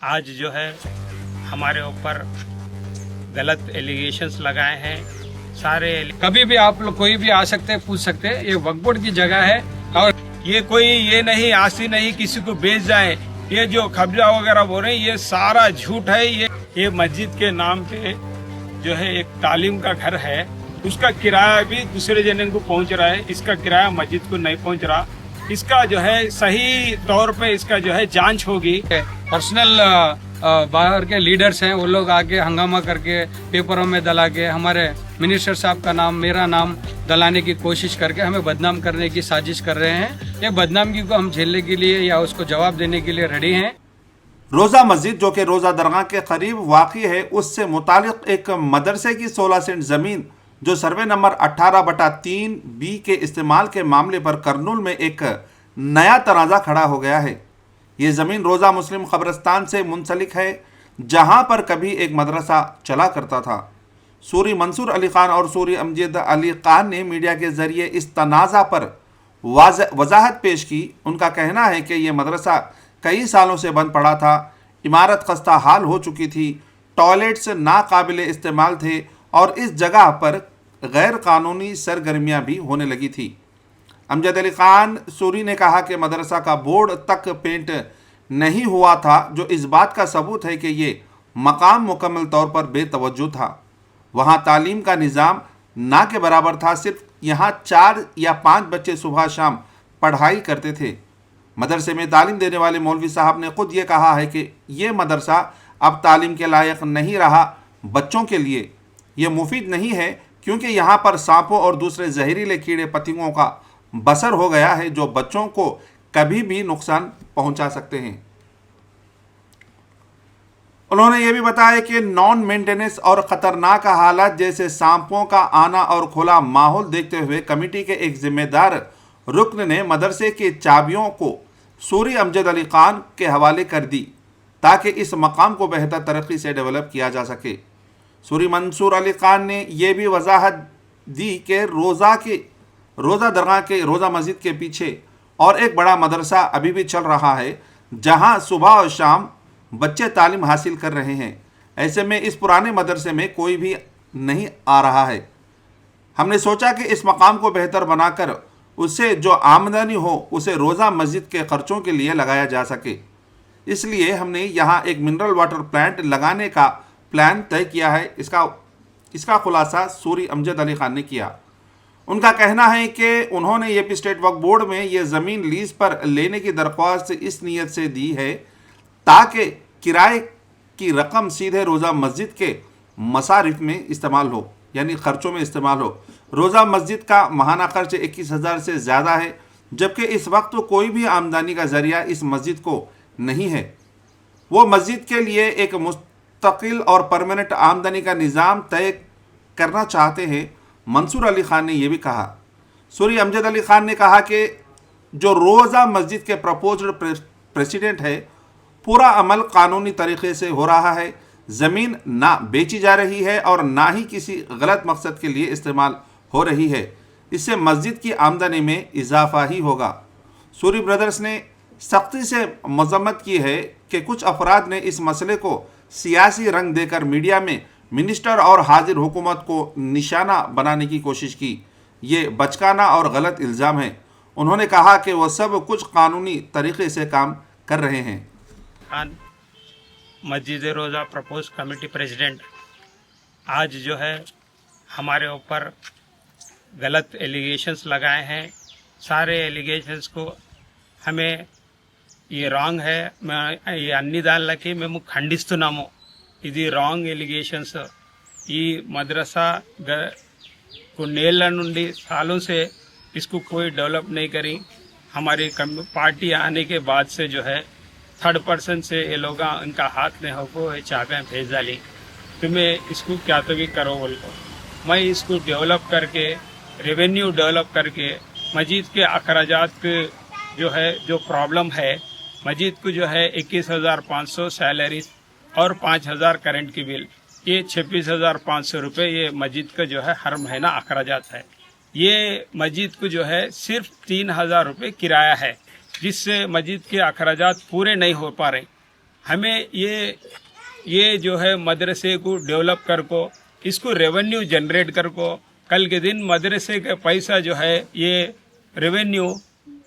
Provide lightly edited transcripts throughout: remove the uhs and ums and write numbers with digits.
आज जो है हमारे ऊपर गलत एलिगेशंस लगाए हैं सारे। कभी भी आप लोग कोई भी आ सकते हैं, पूछ सकते हैं। ये वक्फ बोर्ड की जगह है और ये कोई ये नहीं आसी नहीं किसी को बेच जाए। ये जो कब्जा वगैरह बोल रहे हैं ये सारा झूठ है। ये मस्जिद के नाम पे जो है एक तालीम का घर है, उसका किराया भी दूसरे जने को पहुंच रहा है, इसका किराया मस्जिद को नहीं पहुंच रहा। इसका जो है सही तौर पे इसका जो है जांच होगी। पर्सनल बाहर के लीडर्स हैं, वो लोग आके हंगामा करके पेपरों में दला के हमारे मिनिस्टर साहब का नाम, मेरा नाम दलाने की कोशिश करके हमें बदनाम करने की साजिश कर रहे हैं। ये बदनामी को हम झेलने के लिए या उसको जवाब देने के लिए रेडी हैं। रोज़ा मस्जिद जो कि रोज़ा दरगाह के करीब वाक़ई है, उससे मुतालिक एक मदरसे की 16 सेंट ज़मीन जो सर्वे नंबर 18/3 बी के इस्तेमाल के मामले पर करनूल में एक नया तनाज़ा खड़ा हो गया है। ये ज़मीन रोज़ा मुस्लिम कब्रिस्तान से मुंसलिक है, जहां पर कभी एक मदरसा चला करता था। सूरी मंसूर अली ख़ान और सूरी अमजद अली ख़ान ने मीडिया के ज़रिए इस तनाज़ा पर वजाहत पेश की। उनका कहना है कि यह मदरसा कई सालों से बंद पड़ा था, इमारत खस्ता हाल हो चुकी थी, टॉयलेट्स नाकाबिले इस्तेमाल थे और इस जगह पर गैर कानूनी सरगर्मियां भी होने लगी थी। अमजद अली ख़ान सूरी ने कहा कि मदरसा का बोर्ड तक पेंट नहीं हुआ था, जो इस बात का सबूत है कि ये मकाम मुकम्मल तौर पर बेतवज्जो था। वहाँ तालीम का निज़ाम ना के बराबर था। सिर्फ यहाँ 4 या 5 बच्चे सुबह शाम पढ़ाई करते थे। मदरसे में तालीम देने वाले मौलवी साहब ने खुद ये कहा है कि ये मदरसा अब तालीम के लायक नहीं रहा। बच्चों के लिए ये मुफीद नहीं है, क्योंकि यहाँ पर सांपों और दूसरे जहरीले कीड़े पतंगों का बसर हो गया है, जो बच्चों को कभी भी नुकसान पहुँचा सकते हैं। उन्होंने ये भी बताया कि नॉन मेंटेनेंस और ख़तरनाक हालात जैसे सांपों का आना और खुला माहौल देखते हुए कमेटी के एक जिम्मेदार रुकन ने मदरसे की चाबियों को सूरी अमजद अली ख़ान के हवाले कर दी, ताकि इस मकाम को बेहतर तरीके से डेवलप किया जा सके। सूरी मंसूर अली ख़ान ने यह भी वजाहत दी कि रोज़ा दरगाह के रोज़ा मस्जिद के पीछे और एक बड़ा मदरसा अभी भी चल रहा है, जहां सुबह और शाम बच्चे तालीम हासिल कर रहे हैं। ऐसे में इस पुराने मदरसे में कोई भी नहीं आ रहा है। हमने सोचा कि इस मकाम को बेहतर बनाकर उससे जो आमदनी हो उसे रोज़ा मस्जिद के ख़र्चों के लिए लगाया जा सके। इसलिए हमने यहाँ एक मिनरल वाटर प्लांट लगाने का प्लान तय किया है। इसका खुलासा सूरी अमजद अली ख़ान ने किया। उनका कहना है कि उन्होंने ये स्टेट वक्फ बोर्ड में ये ज़मीन लीज़ पर लेने की दरख्वास्त इस नीयत से दी है ताकि किराए की रकम सीधे रोज़ा मस्जिद के मसारिफ में इस्तेमाल हो, यानी ख़र्चों में इस्तेमाल हो। रोज़ा मस्जिद का माहाना खर्च 21,000 से ज़्यादा है, जबकि इस वक्त कोई भी आमदनी का ज़रिया इस मस्जिद को नहीं है। वो मस्जिद के लिए एक मुस्तकिल और परमानेंट आमदनी का निज़ाम तय करना चाहते हैं। मंसूर अली ख़ान ने यह भी कहा। सूरी अमजद अली ख़ान ने कहा कि जो रोज़ा मस्जिद के प्रपोज्ड प्रेसिडेंट है, पूरा अमल कानूनी तरीके से हो रहा है। ज़मीन ना बेची जा रही है और ना ही किसी गलत मकसद के लिए इस्तेमाल हो रही है। इससे मस्जिद की आमदनी में इजाफा ही होगा। सूरी ब्रदर्स ने सख्ती से मजम्मत की है कि कुछ अफराद ने इस मसले को सियासी रंग देकर मीडिया में मिनिस्टर और हाजिर हुकूमत को निशाना बनाने की कोशिश की। ये बचकाना और गलत इल्ज़ाम है। उन्होंने कहा कि वह सब कुछ कानूनी तरीके से काम कर रहे हैं। मस्जिद रोज़ा प्रपोज कमेटी प्रेसिडेंट आज जो है हमारे ऊपर गलत एलिगेशंस लगाए हैं। सारे एलिगेशंस को हमें ये रॉन्ग है, मैं ये अन्नी दालకి మేము ఖండిస్తున్నాము। ఇది రాంగ్ ఎలిగేషన్స్। ఈ మద్రసా కొన్నేళ్ల నుండి सालों से इसको कोई डेवलप नहीं करी। हमारी पार्टी आने के बाद से जो है थर्ड पर्सन से ये लोग इनका हाथ में हो चाबें भेज डाली, तुम्हें इसको क्या तो भी करो बोल को। मैं इसको डेवलप करके रेवेन्यू डेवलप करके मस्जिद के अखराजात जो है जो प्रॉब्लम है, मस्जिद को जो है 21,500 सैलरी और 5,000 करंट की बिल, ये 26,500 रुपये ये मस्जिद का जो है हर महीना अखराजात है। ये मस्जिद को जो है सिर्फ 3,000 रुपये किराया है, जिससे मस्जिद के अखराजात पूरे नहीं हो पा रहे। हमें ये जो है मदरसे को डेवलप कर को, इसको रेवेन्यू जनरेट कर को, कल के दिन मदरसे का पैसा जो है ये रेवेन्यू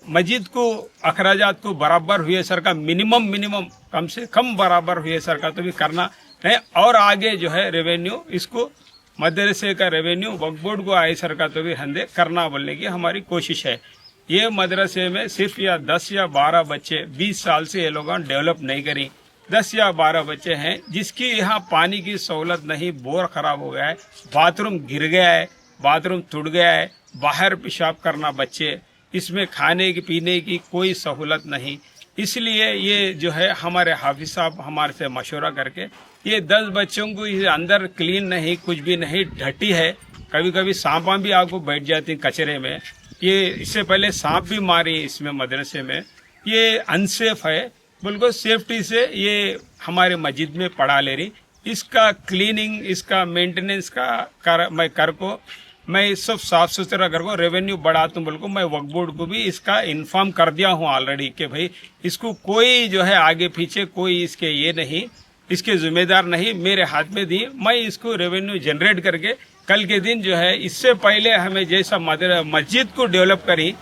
मस्जिद को अखराजात को बराबर हुए सर का मिनिमम कम से कम बराबर हुए सर का तो भी करना है। और आगे जो है रेवेन्यू इसको मदरसे का रेवेन्यू वक्फ बोर्ड को आए सर का तो भी हंदे करना बोलने की हमारी कोशिश है। ये मदरसे में सिर्फ या 10 या 12 बच्चे 20 साल से ये लोगों डेवलप नहीं करी, 10 या 12 बच्चे हैं जिसकी यहाँ पानी की सहूलत नहीं, बोर खराब हो गया है, बाथरूम गिर गया है, बाथरूम टूट गया है, बाहर पेशाब करना बच्चे, इसमें खाने की पीने की कोई सहूलत नहीं। इसलिए ये जो है हमारे हाफिज साहब हमारे से मशवरा करके ये 10 बच्चों को ये अंदर क्लीन नहीं, कुछ भी नहीं, डटी है, कभी कभी सांप भी आपको बैठ जाती कचरे में, ये इससे पहले सांप भी मारी इसमें मदरसे में, ये अनसेफ है, बिल्कुल सेफ्टी से ये हमारे मस्जिद में पढ़ा ले रही। इसका क्लीनिंग, इसका मेंटेनेंस का मैं कर को मैं सब साफ सुथरा कर को रेवेन्यू बढ़ाता हूँ बोल को मैं वक्फ बोर्ड को भी इसका इन्फॉर्म कर दिया हूँ ऑलरेडी कि भाई इसको कोई जो है आगे पीछे कोई इसके ये नहीं, इसके जिम्मेदार नहीं, मेरे हाथ में दी, मैं इसको रेवेन्यू जनरेट करके कल के दिन जो है इससे पहले हमें जैसा मस्जिद को डेवलप करी,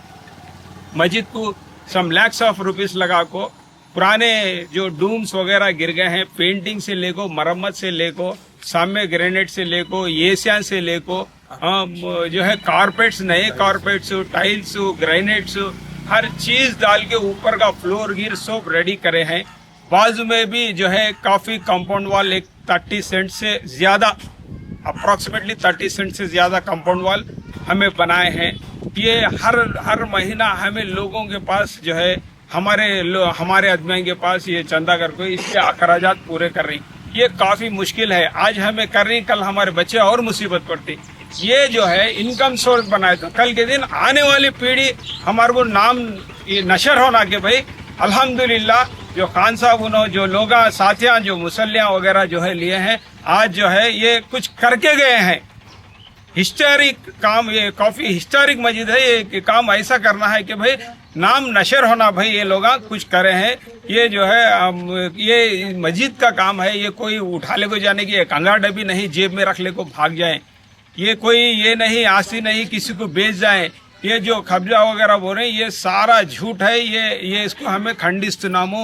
मस्जिद को सम लैक्स ऑफ रुपीस लगा को पुराने जो डूम्स वगैरह गिर गए हैं, पेंटिंग से लेको, मरम्मत से लेको, सामने ग्रेनेड से लेको, एशियन से लेको, जो है कारपेट्स, नए कारपेट्स, टाइल्स, ग्रेनेड्स, हर चीज डाल के ऊपर का फ्लोर गिर सब रेडी करे हैं। बाजू में भी जो है काफी कंपाउंड वॉल एक 30 सेंट से ज्यादा, अप्रोक्सीमेटली 30 सेंट से ज्यादा कंपाउंड वॉल हमें बनाए हैं। ये हर महीना हमें लोगों के पास जो है हमारे आदमियों के पास ये चंदा करके इसके अखराजात पूरे कर रही, ये काफी मुश्किल है। आज हमें कर रही, कल हमारे बच्चे और मुसीबत पड़ती। ये जो है इनकम सोर्स बनाए तो कल के दिन आने वाली पीढ़ी हमारे को नाम ये नशर होना कि भाई अल्हम्दुलिल्लाह जो खान साहब उन्होंने जो लोग साथियां जो मुसल्लियां वगैरह जो है लिए हैं, आज जो है ये कुछ करके गए हैं। हिस्टोरिक काम, ये काफी हिस्टोरिक मस्जिद है, ये काम ऐसा करना है कि भाई नाम नशर होना, भाई ये लोग कुछ करे हैं। ये जो है ये मस्जिद का काम है, ये कोई उठा ले को जाने की एक अंगार डब्बी नहीं जेब में रख ले को भाग जाए, ये कोई ये नहीं आस्ती नहीं किसी को बेच जाए। ये जो कब्जा वगैरह बोल रहे हैं ये सारा झूठ है। ये इसको हमें खंडिस्तुनामु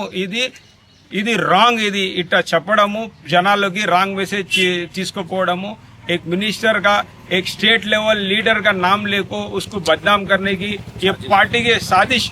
ఇది రాంగ్, ఇది ఇట్లా చెప్పడము, జనాలకి రాంగ్ మెసేజ్ తీసుకుపోవడము, एक मिनिस्टर का, एक स्टेट लेवल लीडर का नाम लेको उसको बदनाम करने की ये पार्टी के साजिश,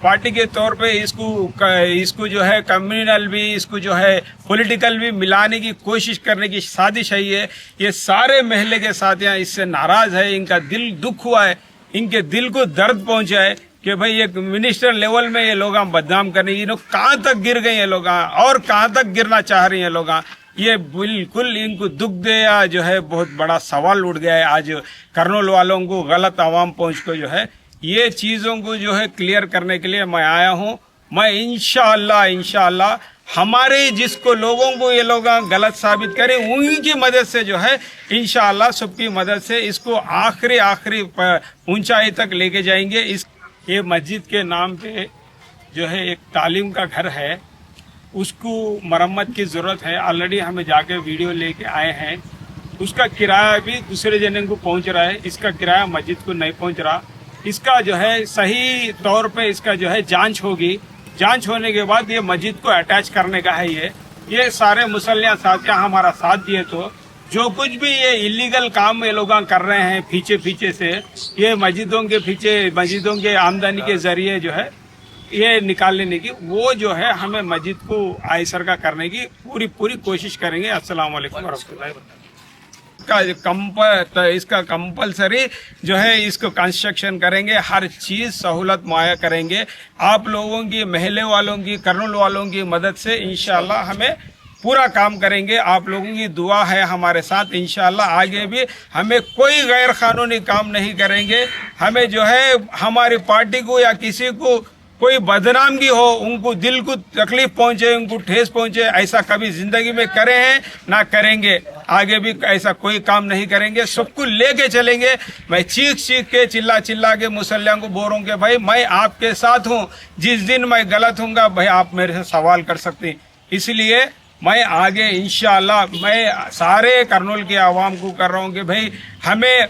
पार्टी के तौर पे इसको जो है कम्युनल भी, इसको जो है पॉलिटिकल भी मिलाने की कोशिश करने की साजिश है। ये सारे महल्ले के साथियां इससे नाराज है, इनका दिल दुख हुआ है, इनके दिल को दर्द पहुंचा है कि भाई एक मिनिस्टर लेवल में ये लोग बदनाम करने, ये लोग कहाँ तक गिर गए ये लोग और कहाँ तक गिरना चाह रहे हैं लोग, ये बिल्कुल इनको दुख दे या जो है बहुत बड़ा सवाल उठ गया है। आज कर्नूल वालों को गलत आवाम पहुंच को जो है ये चीज़ों को जो है क्लियर करने के लिए मैं आया हूँ। मैं इंशाअल्लाह हमारे जिसको लोगों को ये लोग गलत साबित करें उनकी मदद से जो है इंशाअल्लाह सबकी मदद से इसको आखिरी ऊंचाई तक लेके जाएंगे। ये मस्जिद के नाम पे जो है एक तालीम का घर है, उसको मरम्मत की ज़रूरत है। ऑलरेडी हमें जाके वीडियो लेके आए हैं, उसका किराया भी दूसरे जने को पहुंच रहा है, इसका किराया मस्जिद को नहीं पहुंच रहा। इसका जो है सही तौर पे इसका जो है जांच होगी, जांच होने के बाद ये मस्जिद को अटैच करने का है। ये सारे मुसल्लियाँ साथियाँ हमारा साथ दिए तो जो कुछ भी ये इलीगल काम ये लोग कर रहे हैं पीछे से, ये मस्जिदों के आमदनी के जरिए जो है ये निकाल लेने की, वो जो है हमें मस्जिद को आयसर का करने की पूरी कोशिश करेंगे। अस्सलाम वालेकुम वरहमतुल्लाहि वबरकातुहू। इसका कंपलसरी जो है इसको कंस्ट्रक्शन करेंगे, हर चीज सहूलत मुहैया करेंगे। आप लोगों की, महल्ले वालों की, कर्नूल वालों की मदद से इंशाअल्लाह हमें पूरा काम करेंगे। आप लोगों की दुआ है हमारे साथ, इंशाअल्लाह आगे भी हमें कोई गैर कानूनी काम नहीं करेंगे। हमें जो है हमारी पार्टी को या किसी को कोई बदनामगी हो, उनको दिल को तकलीफ पहुंचे, उनको ठेस पहुंचे, ऐसा कभी जिंदगी में करे हैं ना करेंगे, आगे भी ऐसा कोई काम नहीं करेंगे। सबको लेके चलेंगे। मैं चीख के चिल्ला के मुसल्लियों को बोल रहा हूँ कि भाई मैं आपके साथ हूँ, जिस दिन मैं गलत हूँगा भाई आप मेरे से सवाल कर सकते हैं। इसलिए मैं आगे इंशाअल्लाह मैं सारे करनूल के आवाम को कर रहा हूँ कि भाई हमें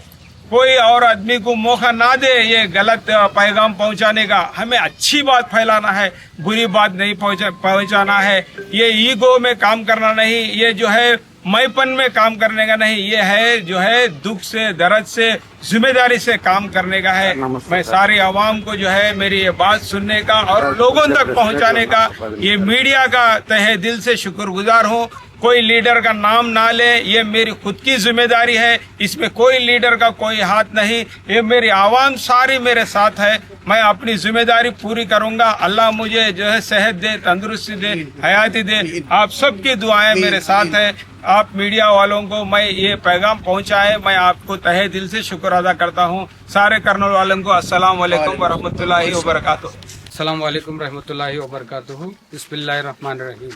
कोई और आदमी को मौका ना दे ये गलत पैगाम पहुंचाने का। हमें अच्छी बात फैलाना है, बुरी बात नहीं पहुंचाना है। ये ईगो में काम करना नहीं, ये जो है मैपन में काम करने का नहीं, ये है जो है दुख से दर्द से जिम्मेदारी से काम करने का है। मैं सारी आवाम को जो है मेरी ये बात सुनने का और लोगों तक पहुंचाने का, ये मीडिया का तहे दिल से शुक्रगुजार हूँ। कोई लीडर का नाम ना ले, ये मेरी खुद की जिम्मेदारी है, इसमें कोई लीडर का कोई हाथ नहीं। ये मेरी आवाम सारी मेरे साथ है, मैं अपनी जिम्मेदारी पूरी करूंगा। अल्लाह मुझे जो है सेहत दे, तंदुरुस्ती दे, हयाती दे। आप सबकी दुआएं मेरे साथ है। आप मीडिया वालों को मैं ये पैगाम पहुंचाए, मैं आपको तहे दिल से शुक्र अदा करता हूँ। सारे करनूल वालों को अस्सलाम वालेकुम व रहमतुल्लाहि व बरकातुहू। अस्सलाम वालेकुम रहमतुल्लाहि व बरकातुहू। बिस्मिल्लाहिर रहमानिर रहीम।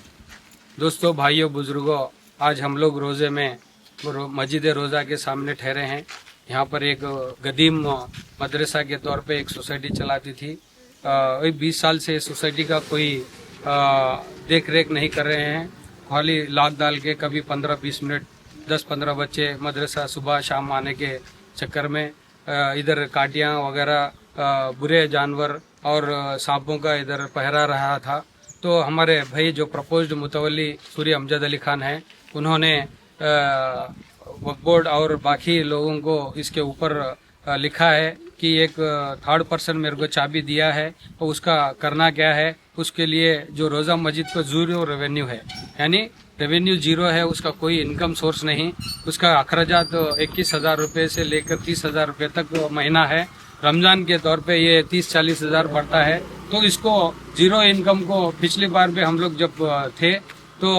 दोस्तों, भाइयों, बुजुर्गों, आज हम लोग रोज़े में मस्जिद रोज़ा के सामने ठहरे हैं। यहाँ पर एक गदीम मदरसा के तौर पे एक सोसाइटी चलाती थी। 20 साल से सोसाइटी का कोई देख रेख नहीं कर रहे हैं। खाली लाग डाल के कभी 15-20 मिनट 10-15 बच्चे मदरसा सुबह शाम आने के चक्कर में इधर काटियाँ वगैरह बुरे जानवर और सांपों का इधर पहरा रहा था। तो हमारे भाई जो प्रपोज्ड मुतवल्ली सूरी अमजद अली खान हैं, उन्होंने वक्फ बोर्ड और बाकी लोगों को इसके ऊपर लिखा है कि एक थर्ड पर्सन मेरे को चाबी दिया है, तो उसका करना क्या है। उसके लिए जो रोज़ा मस्जिद को ज़ीरो रेवेन्यू है, यानी रेवेन्यू जीरो है, उसका कोई इनकम सोर्स नहीं। उसका अखराजात 21,000 रुपये से लेकर 30,000 रुपये तक महीना है। रमज़ान के तौर पे ये 30-40 हज़ार बढ़ता है। तो इसको जीरो इनकम को पिछली बार भी हम लोग जब थे तो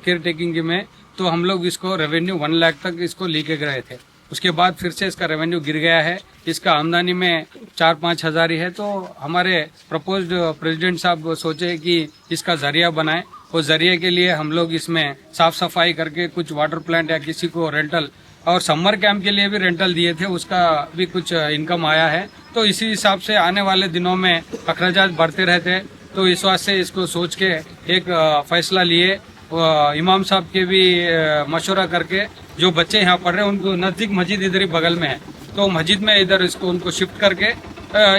केयर टेकिंग में, तो हम लोग इसको रेवेन्यू 1 लाख तक इसको लेके गए थे। उसके बाद फिर से इसका रेवेन्यू गिर गया है। इसका आमदनी में 4-5 हज़ार ही है। तो हमारे प्रपोज्ड प्रेसिडेंट साहब सोचे कि इसका जरिया बनाएं। उस जरिए के लिए हम लोग इसमें साफ सफाई करके कुछ वाटर प्लांट या किसी को रेंटल और समर कैंप के लिए भी रेंटल दिए थे, उसका भी कुछ इनकम आया है। तो इसी हिसाब से आने वाले दिनों में अखराजात बढ़ते रहते हैं। तो इस वास्ते इसको सोच के एक फैसला लिए। इमाम साहब के भी मशवरा करके जो बच्चे यहाँ पढ़ रहे हैं उनको नज़दीक मस्जिद इधर ही बगल में है, तो मस्जिद में इधर इसको उनको शिफ्ट करके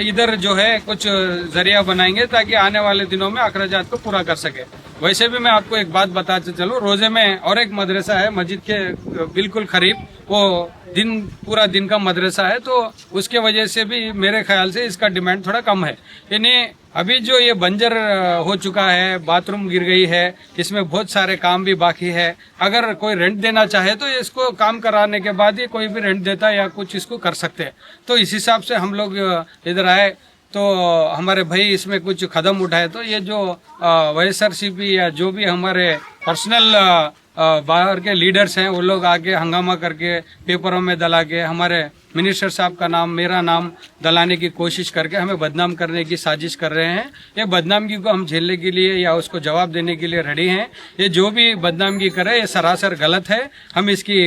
इधर जो है कुछ जरिया बनाएंगे ताकि आने वाले दिनों में अखराजात को पूरा कर सके। वैसे भी मैं आपको एक बात बताते चलूं, रोजे में और एक मदरसा है मस्जिद के बिल्कुल करीब, वो पूरा दिन का मदरसा है। तो उसके वजह से भी मेरे ख्याल से इसका डिमांड थोड़ा कम है। यानी अभी जो ये बंजर हो चुका है, बाथरूम गिर गई है, इसमें बहुत सारे काम भी बाकी है। अगर कोई रेंट देना चाहे तो इसको काम कराने के बाद ही कोई भी रेंट देता है या कुछ इसको कर सकते हैं। तो इस हिसाब से हम लोग इधर आए तो हमारे भाई इसमें कुछ कदम उठाए। तो ये जो वाईएसआरसीपी या जो भी हमारे पर्सनल बाहर के लीडर्स हैं, वो लोग आके हंगामा करके पेपरों में दला के हमारे मिनिस्टर साहब का नाम, मेरा नाम दलाने की कोशिश करके हमें बदनाम करने की साजिश कर रहे हैं। ये बदनामगी को हम झेलने के लिए या उसको जवाब देने के लिए रेडी हैं। ये जो भी बदनामगी करे ये सरासर गलत है, हम इसकी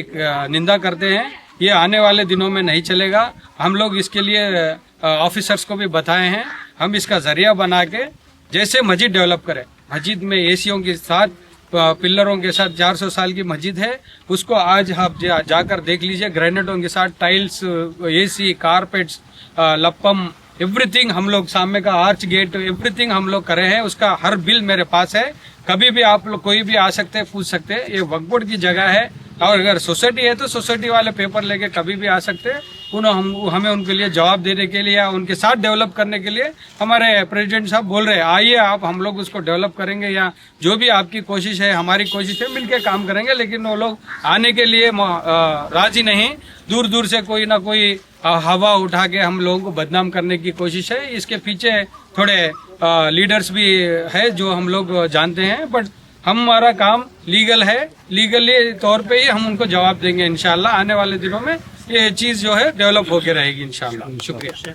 निंदा करते हैं। ये आने वाले दिनों में नहीं चलेगा। हम लोग इसके लिए ऑफिसर्स को भी बताए हैं, हम इसका जरिया बना के जैसे मस्जिद डेवलप करें, मस्जिद में एसियों के साथ पिल्लरों के साथ 400 साल की मस्जिद है, उसको आज आप जाकर देख लीजिए। ग्रेनेटों के साथ टाइल्स, एसी, कारपेट्स, लप्पम, एवरीथिंग हम लोग, सामने का आर्च गेट, एवरीथिंग हम लोग करे हैं। उसका हर बिल मेरे पास है। कभी भी आप लोग कोई भी आ सकते हैं, पूछ सकते हैं। ये वक्फ बोर्ड की जगह है और अगर सोसाइटी है तो सोसाइटी वाले पेपर लेके कभी भी आ सकते हैं। हमें उनके लिए जवाब देने के लिए या उनके साथ डेवलप करने के लिए हमारे प्रेसिडेंट साहब बोल रहे हैं आइए आप, हम लोग उसको डेवलप करेंगे या जो भी आपकी कोशिश है, हमारी कोशिश है, मिलके काम करेंगे। लेकिन वो लोग आने के लिए राजी नहीं। दूर दूर से कोई ना कोई हवा उठा के हम लोगों को बदनाम करने की कोशिश है। इसके पीछे थोड़े लीडर्स भी है जो हम लोग जानते हैं, बट हमारा काम लीगल है। लीगली तौर पे ही हम उनको जवाब देंगे इंशाल्लाह। आने वाले दिनों में ये चीज जो है डेवलप होके रहेगी इंशाल्लाह। शुक्रिया।